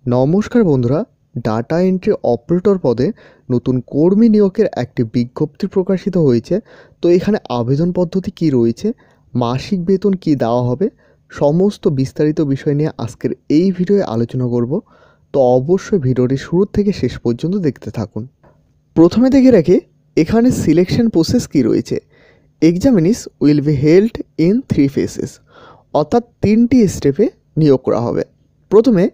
নমস্কার বন্ধুরা, data entry operator পদে নতুন কর্মী নিয়োগের একটি বিজ্ঞপ্তি প্রকাশিত হয়েছে। তো এখানে আবেদন পদ্ধতি কি রয়েছে, মাসিক বেতন কি দেওয়া হবে, সমস্ত বিস্তারিত বিষয় নিয়ে আজকের এই ভিডিওয়ে আলোচনা করব। তো অবশ্যই ভিডিওটি শুরু থেকে শেষ পর্যন্ত দেখতে থাকুন। প্রথমে দেখে রাখি এখানে সিলেকশন প্রসেস কি রয়েছে। Examinees will be held in 3 phases, অর্থাৎ 3টি স্টেপে নিয়োগ করা হবে। প্রথমে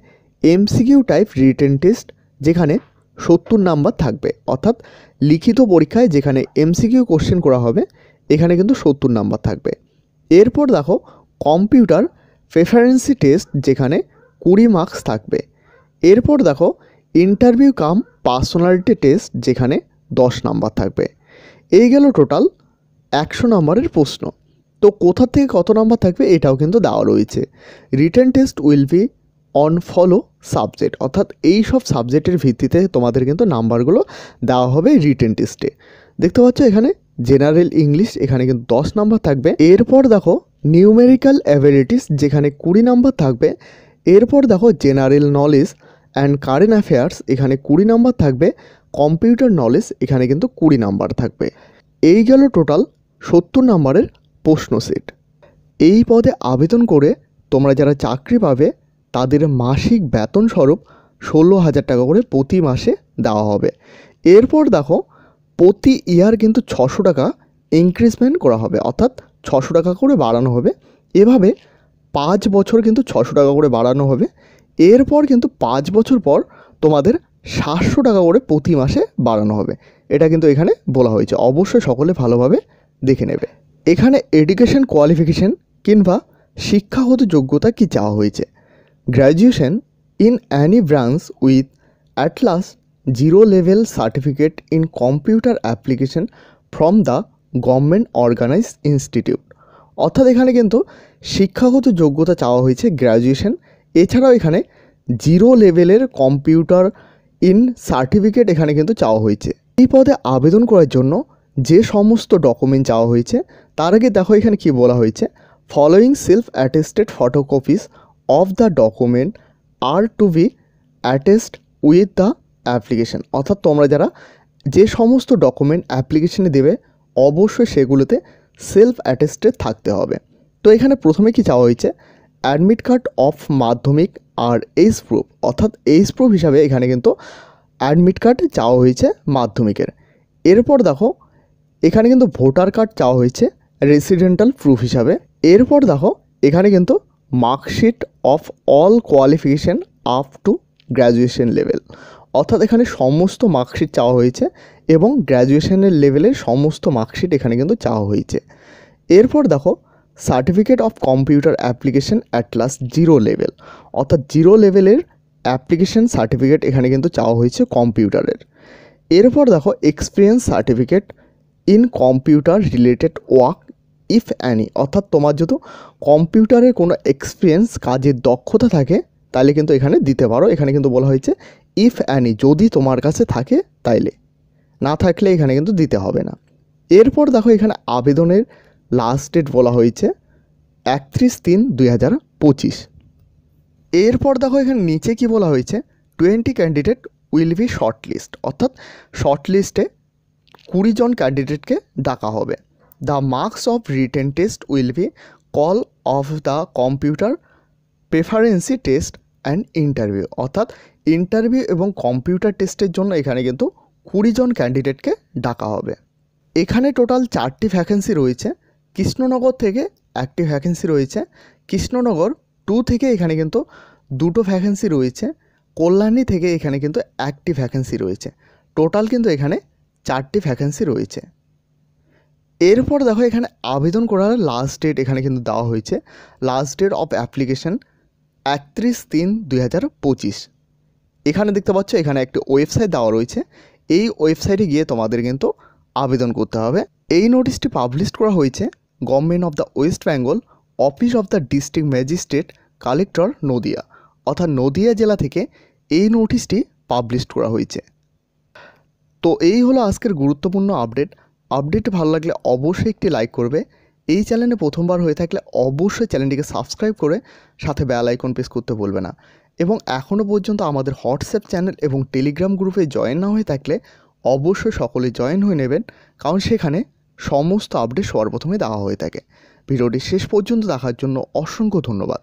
এমসিকিউ টাইপ রিটেন টেস্ট, যেখানে 70 নাম্বার থাকবে, অর্থাৎ লিখিত পরীক্ষায় যেখানে এমসিকিউ কোশ্চেন করা হবে এখানে কিন্তু 70 নাম্বার থাকবে। এরপর দেখো কম্পিউটার প্রেফারেন্সি টেস্ট, যেখানে 20 মার্কস থাকবে। এরপর দেখো ইন্টারভিউ কাম পার্সোনালিটি টেস্ট, যেখানে 10 নাম্বার থাকবে। এই গেল টোটাল 100 নম্বরের প্রশ্ন। তো কোথা থেকে কত নাম্বার থাকবে এটাও কিন্তু দেওয়া রয়েছে। Written test will B on follow subject, অর্থাৎ এই সব সাবজেক্টের ভিত্তিতে তোমাদের কিন্তু নাম্বারগুলো দেওয়া হবে রিটেন টেস্টে। দেখতে পাচ্ছ এখানে জেনারেল ইংলিশ, এখানে কিন্তু 10 নাম্বার থাকবে। এরপর দেখো নিউমেরিক্যাল অ্যাবিলিটিস, যেখানে 20 নাম্বার থাকবে। এরপর দেখো general knowledge and current affairs, এখানে 20 নাম্বার থাকবে। কম্পিউটার নলেজ, এখানে কিন্তু 20 নাম্বার থাকবে। এই গেল টোটাল 70 নম্বরের প্রশ্ন সেট। এই পদে আবেদন করে তোমরা যারা চাকরি পাবে তাদের মাসিক বেতন স্বরূপ 16,000 টাকা করে প্রতি মাসে দেওয়া হবে। এরপর দেখো প্রতি ইয়ার কিন্তু 600 টাকা ইনক্রিজমেন্ট করা হবে, অর্থাৎ 600 টাকা করে বাড়ানো হবে। এভাবে 5 বছর কিন্তু 600 টাকা করে বাড়ানো হবে। এরপর কিন্তু 5 বছর পর তোমাদের 700 টাকা করে প্রতি মাসে বাড়ানো হবে। এটা কিন্তু এখানে বলা হয়েছে, অবশ্যই সকলে ভালোভাবে দেখে নেবে। এখানে এডুকেশন কোয়ালিফিকেশন কিংবা শিক্ষাগত যোগ্যতা কি চাওয়া হয়েছে। Graduation in any branch with at last 0 level certificate in computer application from the government organized institute, অর্থাৎ এখানে কিন্তু শিক্ষাগত যোগ্যতা চাওয়া হয়েছে গ্র্যাজুয়েশন। এছাড়াও এখানে 0 লেভেলের কম্পিউটার ইন সার্টিফিকেট এখানে কিন্তু চাওয়া হয়েছে। এই পদে আবেদন করার জন্য যে সমস্ত ডকুমেন্ট চাওয়া হয়েছে তার আগে দেখো এখানে কি বলা হয়েছে। Following self attested photocopies of the document are to be attest with the application, অর্থাৎ তোমরা যারা যে সমস্ত ডকুমেন্ট অ্যাপ্লিকেশনে দেবে অবশ্যই সেগুলোতে সেলফ অ্যাটেস্টেড থাকতে হবে। তো এখানে প্রথমে কি চাওয়া হয়েছে, অ্যাডমিট কার্ড অফ মাধ্যমিক আর এইজ প্রুফ, অর্থাৎ এইজ প্রুফ হিসাবে এখানে কিন্তু অ্যাডমিট কার্ড চাওয়া হয়েছে মাধ্যমিকের। এরপর দেখো এখানে কিন্তু ভোটার কার্ড চাওয়া হয়েছে রেসিডেন্টাল প্রুফ হিসাবে। এরপর দেখো এখানে কিন্তু marksheet of all qualification up to graduation level, অর্থাৎ এখানে সমস্ত মার্কশিট চাওয়া হয়েছে এবং গ্র্যাজুয়েশনের লেভেলের সমস্ত মার্কশিট এখানে কিন্তু চাওয়া হয়েছে। এরপর দেখো certificate of computer application at last 0 level, অর্থাৎ 0 লেভেলের অ্যাপ্লিকেশন সার্টিফিকেট এখানে কিন্তু চাওয়া হয়েছে কম্পিউটারের। এরপর দেখো experience certificate in computer related work if any, অর্থাৎ তোমার যদি কম্পিউটারের কোনো এক্সপিরিয়েন্স কাজের দক্ষতা থাকে তাহলে কিন্তু এখানে দিতে পারো। এখানে কিন্তু বলা হয়েছে ইফ অ্যানি, যদি তোমার কাছে থাকে তাইলে, না থাকলে এখানে কিন্তু দিতে হবে না। এরপর দেখো এখানে আবেদনের লাস্ট ডেট বলা হয়েছে 31/3/2025। এরপর দেখো এখানে নিচে কি বলা হয়েছে, 20 candidate will be short list, অর্থাৎ শর্ট লিস্টে 20 জন ক্যান্ডিডেটকে ডাকা হবে। The marks of written test will be call of the computer proficiency test and interview, অর্থাৎ ইন্টারভিউ এবং কম্পিউটার টেস্টের জন্য এখানে কিন্তু 20 জন ক্যান্ডিডেটকে ডাকা হবে। এখানে টোটাল 4টি ভ্যাকেন্সি রয়েছে। কৃষ্ণনগর থেকে একটি ভ্যাকেন্সি রয়েছে, কৃষ্ণনগর 2 থেকে এখানে কিন্তু 2টো ভ্যাকেন্সি রয়েছে, কল্যাণী থেকে এখানে কিন্তু 1টি ভ্যাকেন্সি রয়েছে। টোটাল কিন্তু এখানে 4টি ভ্যাকেন্সি রয়েছে। এরপর দেখো এখানে আবেদন করার লাস্ট ডেট এখানে কিন্তু দেওয়া হয়েছে। Last date of application 31/3/2025। এখানে দেখতে পাচ্ছ এখানে একটি ওয়েবসাইট দেওয়া রয়েছে, এই ওয়েবসাইটে গিয়ে তোমাদের কিন্তু আবেদন করতে হবে। এই নোটিশটি পাবলিশ করা হয়েছে government of the West Bengal, office of the district magistrate collector Nadia, অর্থাৎ নদিয়া জেলা থেকে এই নোটিশটি পাবলিশ করা হয়েছে। তো এই হলো আজকের গুরুত্বপূর্ণ আপডেট ভালো লাগলে অবশ্যই একটি লাইক করবে। এই চ্যানেলে প্রথমবার হয়ে থাকলে অবশ্যই চ্যানেলটিকে সাবস্ক্রাইব করে সাথে বেল আইকন প্রেস করতে ভুলবে না। এবং এখনও পর্যন্ত আমাদের হোয়াটসঅ্যাপ চ্যানেল এবং টেলিগ্রাম গ্রুপে জয়েন না হয়ে থাকলে অবশ্যই সকলে জয়েন হয়ে নেবেন, কারণ সেখানে সমস্ত আপডেট সবার প্রথমে দেওয়া হয়ে থাকে। ভিডিওটি শেষ পর্যন্ত দেখার জন্য অসংখ্য ধন্যবাদ।